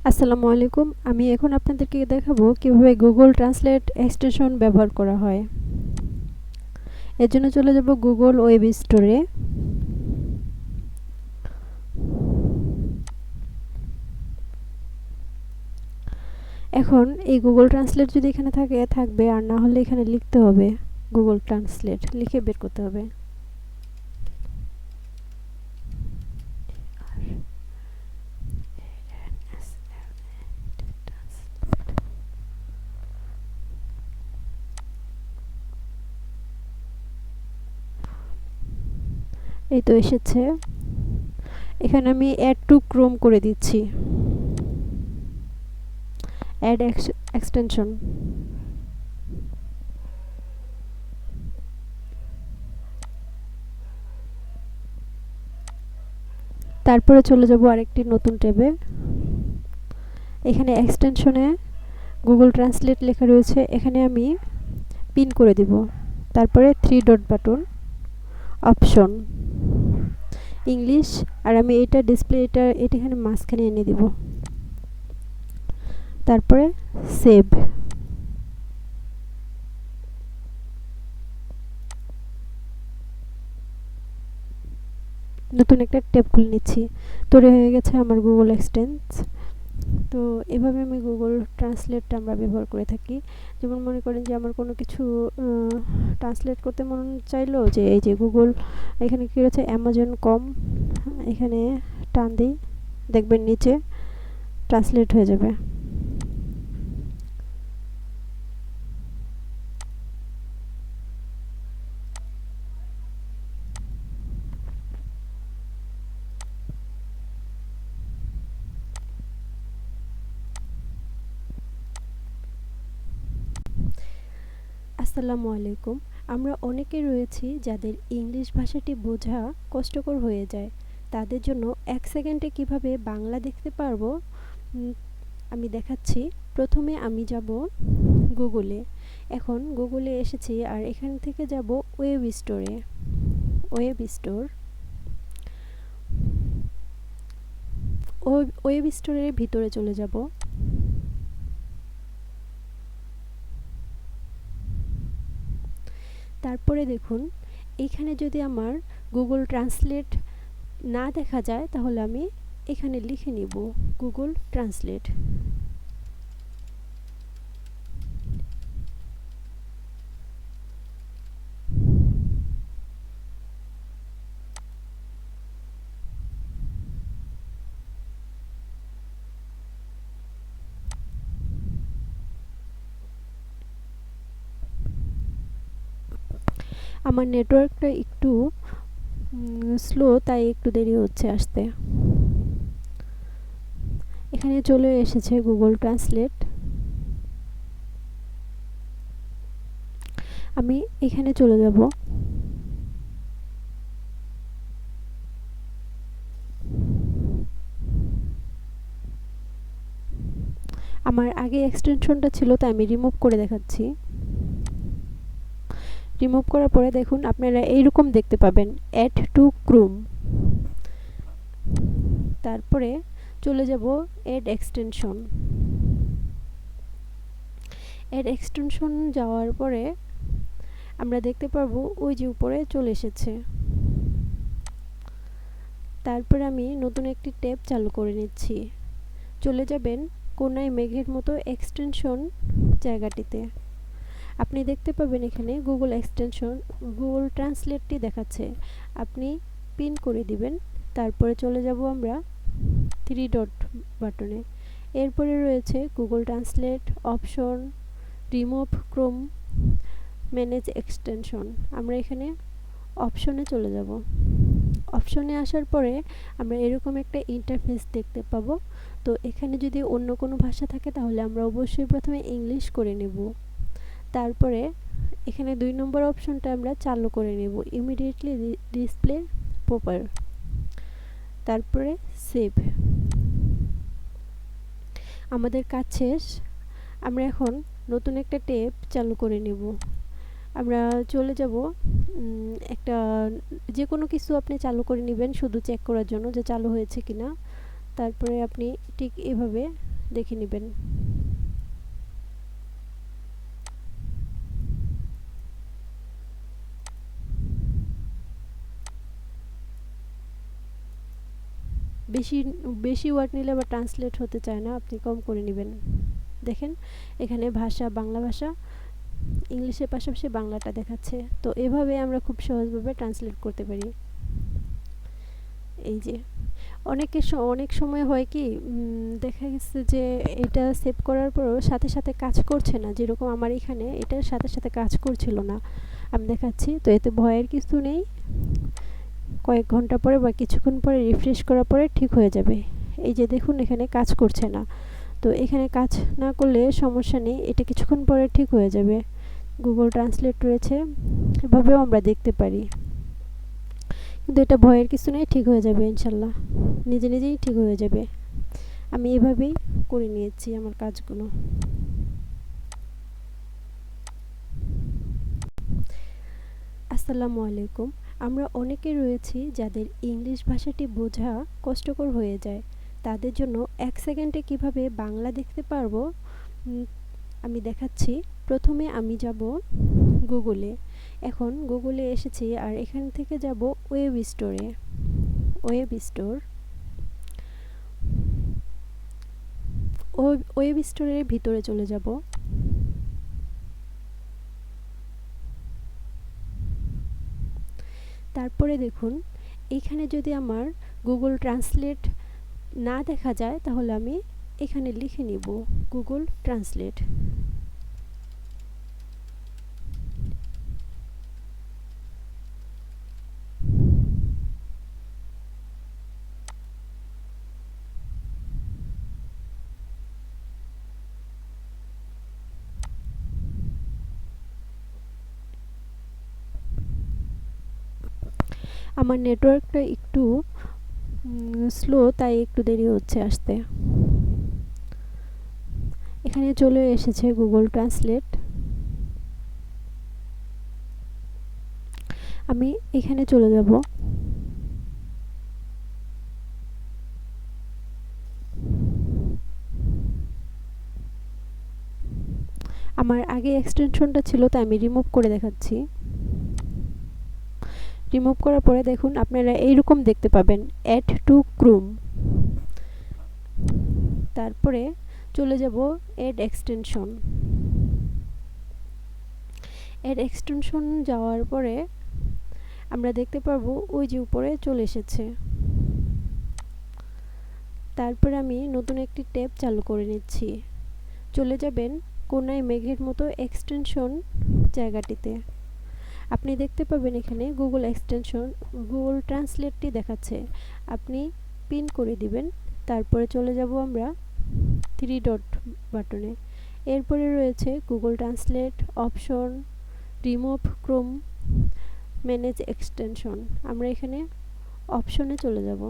আসসালামু আলাইকুম। আমি এখন আপনাদেরকে দেখাবো কিভাবে গুগল ট্রান্সলেট এক্সটেনশন ব্যবহার করা হয়। এর জন্য চলে যাব গুগল ওয়েব স্টোরে। এখন এই গুগল ট্রান্সলেট যদি এখানে থাকবে, আর না হলে এখানে লিখতে হবে গুগল ট্রান্সলেট, লিখে বের করতে হবে। এই তো এসেছে। এখানে আমি অ্যাড টু ক্রোম করে দিচ্ছি, অ্যাড এক্সটেনশন। তারপরে চলে যাব আরেকটি নতুন ট্যাবে। এখানে এক্সটেনশনে গুগল ট্রান্সলেট লেখা রয়েছে, এখানে আমি পিন করে দিব। তারপরে 3 ডট বাটন, অপশন, ইংলিশ, আর আমি এটা ডিসপ্লে এটা এখানে মাঝখানে এনে দিব। তারপরে সেভ। নতুন একটা ট্যাব খুলে নিচ্ছি। তৈরি হয়ে গেছে আমার গুগল এক্সটেন্স। তো এভাবে আমি গুগল ট্রান্সলেটটা আমরা ব্যবহার করে থাকি। যেমন মনে করেন যে আমার কোনো কিছু ট্রান্সলেট করতে মন চাইলো, যে এই যে গুগল এখানে কী রয়েছে, অ্যামাজন কম, এখানে টান দিই, দেখবেন নিচে ট্রান্সলেট হয়ে যাবে। আসসালামু আলাইকুম। আমরা অনেকে রয়েছি যাদের ইংলিশ ভাষাটি বোঝা কষ্টকর হয়ে যায়। তাদের জন্য 1 সেকেন্ডে কিভাবে বাংলা দেখতে পারবো আমি দেখাচ্ছি। প্রথমে আমি যাব গুগলে। এখন গুগলে এসেছি, আর এখান থেকে যাব ওয়েব স্টোরে। ওয়েব স্টোর, ওয়েব স্টোরের ভিতরে চলে যাব। তারপরে দেখুন, এখানে যদি আমার গুগল ট্রান্সলেট না দেখা যায়, তাহলে আমি এখানে লিখে নিব গুগল ট্রান্সলেট। আমার নেটওয়ার্কটা একটু স্লো, তাই একটু দেরি হচ্ছে আসতে। এখানে চলে এসেছে গুগল ট্রান্সলেট। আমি এখানে চলে যাব। আমার আগে এক্সটেনশনটা ছিল, তাই আমি রিমুভ করে দেখাচ্ছি। রিমুভ করার পরে দেখুন আপনারা এইরকম দেখতে পাবেন, অ্যাড টু ক্রোম। তারপরে চলে যাব অ্যাড এক্সটেনশন। অ্যাড এক্সটেনশন যাওয়ার পরে আমরা দেখতে পারবো ওই যে উপরে চলে এসেছে। তারপরে আমি নতুন একটি ট্যাব চালু করে নিচ্ছি। চলে যাবেন কোনায় মেঘের মতো এক্সটেনশন জায়গাটিতে। আপনি দেখতে পাবেন এখানে গুগল এক্সটেনশন, গুগল ট্রান্সলেটটি দেখাচ্ছে। আপনি পিন করে দিবেন। তারপরে চলে যাব আমরা 3 ডট বাটনে। এরপরে রয়েছে Google translate, option, remove Chrome, manage extension. আমরা এখানে অপশনে চলে যাব। অপশনে আসার পরে আমরা এরকম একটা ইন্টারফেস দেখতে পাবো। তো এখানে যদি অন্য কোনো ভাষা থাকে, তাহলে আমরা অবশ্যই প্রথমে ইংলিশ করে নেব। তারপরে এখানে 2 নম্বর অপশনটা আমরা চালু করে নেব, ইমিডিয়েটলি ডিসপ্লে প্রপার। তারপরে সেভ। আমাদের কাজ শেষ। আমরা এখন নতুন একটা ট্যাব চালু করে নেব। আমরা চলে যাব একটা, যে কোনো কিছু আপনি চালু করে নেবেন শুধু চেক করার জন্য যে চালু হয়েছে কিনা। তারপরে আপনি ঠিক এভাবে দেখে নেবেন। বেশি বেশি ওয়ার্ড নিলে আবার ট্রান্সলেট হতে চায় না, আপনি কম করে নেবেন। দেখেন এখানে ভাষা বাংলা ভাষা, ইংলিশের পাশাপাশি বাংলাটা দেখাচ্ছে। তো এভাবে আমরা খুব সহজভাবে ট্রান্সলেট করতে পারি। এই যে অনেক সময় হয় কি, দেখা গেছে যে এটা সেভ করার পরও সাথে সাথে কাজ করছে না, যেরকম আমার এখানে এটার সাথে সাথে কাজ করছিল না। আমি দেখাচ্ছি, তো এতে ভয়ের কিছু নেই। কয়েক ঘন্টা পরে বা কিছুক্ষণ পরে রিফ্রেশ করার পরে ঠিক হয়ে যাবে। এই যে দেখুন এখানে কাজ করছে না, তো এখানে কাজ না করলে সমস্যা নেই, এটা কিছুক্ষণ পরে ঠিক হয়ে যাবে। গুগল ট্রান্সলেট রয়েছে, এভাবেও আমরা দেখতে পারি। কিন্তু এটা ভয়ের কিছু নেই, ঠিক হয়ে যাবে ইনশাল্লাহ, নিজে নিজেই ঠিক হয়ে যাবে। আমি এভাবেই করে নিয়েছি আমার কাজগুলো। আসসালামু আলাইকুম। আমরা অনেকে রয়েছি যাদের ইংলিশ ভাষাটি বোঝা কষ্টকর হয়ে যায়। তাদের জন্য 1 সেকেন্ডে কিভাবে বাংলা দেখতে পারবো আমি দেখাচ্ছি। প্রথমে আমি যাব গুগলে। এখন গুগলে এসেছি আর এখান থেকে যাব ওয়েব স্টোরে। ওয়েব স্টোরের ভিতরে চলে যাব। তারপরে দেখুন এখানে যদি আমার গুগল ট্রান্সলেট না দেখা যায় তাহলে আমি এখানে লিখে নিব গুগল ট্রান্সলেট। আমার নেটওয়ার্কটা একটু স্লো, তাই একটু দেরি হচ্ছে আসতে। এখানে চলে এসেছে গুগল ট্রান্সলেট। আমি এখানে চলে যাব। আমার আগে এক্সটেনশনটা ছিল, তাই আমি রিমুভ করে দেখাচ্ছি। রিমুভ করার পরে দেখুন আপনারা এইরকম দেখতে পাবেন, অ্যাড টু ক্রোম। তারপরে চলে যাব অ্যাড এক্সটেনশন। অ্যাড এক্সটেনশন যাওয়ার পরে আমরা দেখতে পারবো ওই যে উপরে চলে এসেছে। তারপরে আমি নতুন একটি ট্যাব চালু করে নিচ্ছি। চলে যাবেন কোনায় মেঘের মতো এক্সটেনশন জায়গাটিতে। আপনি দেখতে পাবেন এখানে গুগল ট্রান্সলেটটি দেখাচ্ছে। আপনি পিন করে দিবেন। তারপরে চলে যাব আমরা 3 ডট বাটনে। এরপরে রয়েছে Google translate option, remove Chrome, manage extension. আমরা এখানে অপশনে চলে যাব।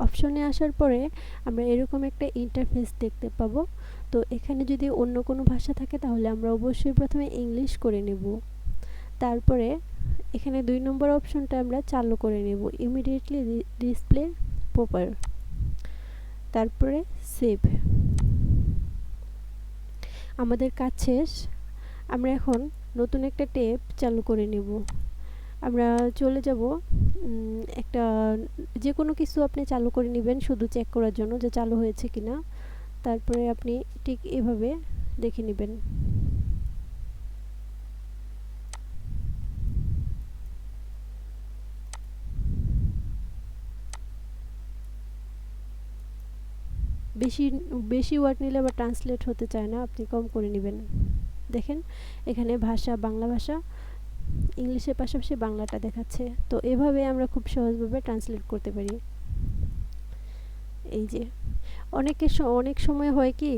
অপশনে আসার পরে আমরা এরকম একটা ইন্টারফেস দেখতে পাবো। তো এখানে যদি অন্য কোনো ভাষা থাকে তাহলে আমরা অবশ্যই প্রথমে ইংলিশ করে নেব। তারপরে এখানে 2 নম্বর অপশনটা আমরা চালু করে নেব, ইমিডিয়েটলি ডিসপ্লে প্রপার। তারপরে সেভ। আমাদের কাজ শেষ। আমরা এখন নতুন একটা ট্যাব চালু করে নেব। আমরা চলে যাব একটা যে কোনো কিছু আপনি চালু করে নেবেন শুধু চেক করার জন্য যে চালু হয়েছে কিনা। তারপরে আপনি ঠিক এভাবে দেখে নেবেন। বেশি ওয়ার্ড নিলে আবার ট্রান্সলেট হতে চায় না, আপনি কম করে নেবেন। দেখেন এখানে ভাষা বাংলা ভাষা, ইংলিশের পাশাপাশি বাংলাটা দেখাচ্ছে। তো এভাবে আমরা খুব সহজভাবে ট্রান্সলেট করতে পারি। এই যে অনেক সময় হয় কি,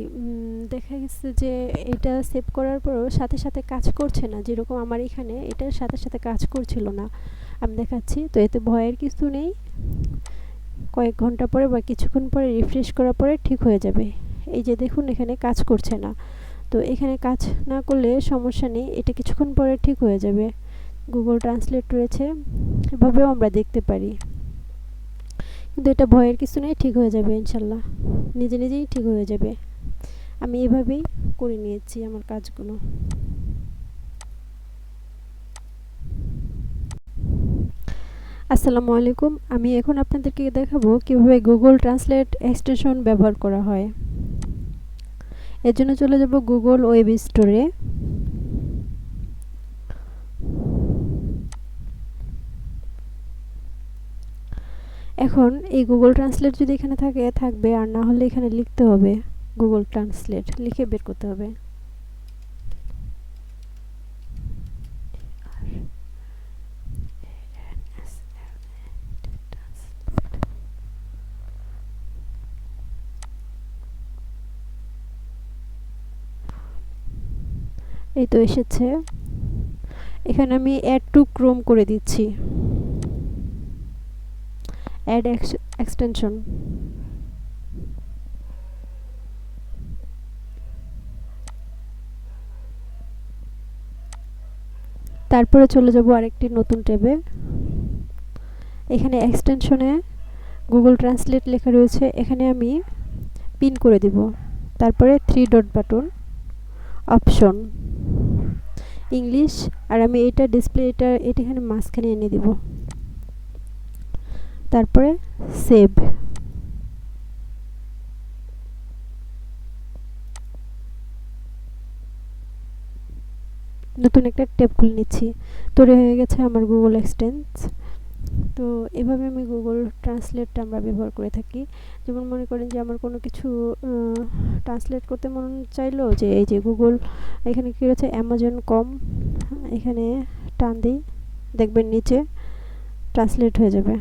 দেখা গেছে যে এটা সেভ করার পরও সাথে সাথে কাজ করছে না, যেরকম আমার এখানে এটার সাথে সাথে কাজ করছিল না। আমি দেখাচ্ছি, তো এতে ভয়ের কিছু নেই। কয়েক ঘন্টা পরে বা কিছুক্ষণ পরে রিফ্রেশ করার পরে ঠিক হয়ে যাবে। এই যে দেখুন এখানে কাজ করছে না, তো এখানে কাজ না করলে সমস্যা নেই, এটা কিছুক্ষণ পরে ঠিক হয়ে যাবে। গুগল ট্রান্সলেট রয়েছে, এভাবেও আমরা দেখতে পারি। কিন্তু এটা ভয়ের কিছু নেই, ঠিক হয়ে যাবে ইনশাল্লাহ, নিজে নিজেই ঠিক হয়ে যাবে। আমি এভাবেই করে নিয়েছি আমার কাজগুলো। আসসালামু আলাইকুম, আমি এখন আপনাদেরকে দেখাবো কিভাবে গুগল ট্রান্সলেট এক্সটেনশন ব্যবহার করা হয়। এর জন্য চলে যাব গুগল ওয়েব স্টোরে। এখন এই গুগল ট্রান্সলেট যদি এখানে থাকবে, আর না হলে এখানে লিখতে হবে গুগল ট্রান্সলেট, লিখে বের করতে হবে। এই তো এসেছে। এখানে আমি অ্যাড টু ক্রোম করে দিচ্ছি, অ্যাড এক্সটেনশন। তারপরে চলে যাব আরেকটি নতুন ট্যাবে। এখানে এক্সটেনশনে গুগল ট্রান্সলেট লেখা রয়েছে, এখানে আমি পিন করে দিব। তারপরে 3 ডট বাটন, অপশন, ইংলিশ, আর আমি এটা ডিসপ্লে এটা এখানে মাঝখানে এনে দিব। তারপরে সেভ। নতুন একটা ট্যাব খুলে নিচ্ছি। তৈরি হয়ে গেছে আমার গুগল এক্সটেন্স। তো এভাবে আমি গুগল ট্রান্সলেটটা আমরা ব্যবহার করে থাকি। যেমন মনে করেন যে আমার কোনো কিছু ট্রান্সলেট করতে মন চাইলো, যে এই যে গুগল এখানে কী রয়েছে, অ্যামাজন কম, এখানে টান দিই, দেখবেন নিচে ট্রান্সলেট হয়ে যাবে।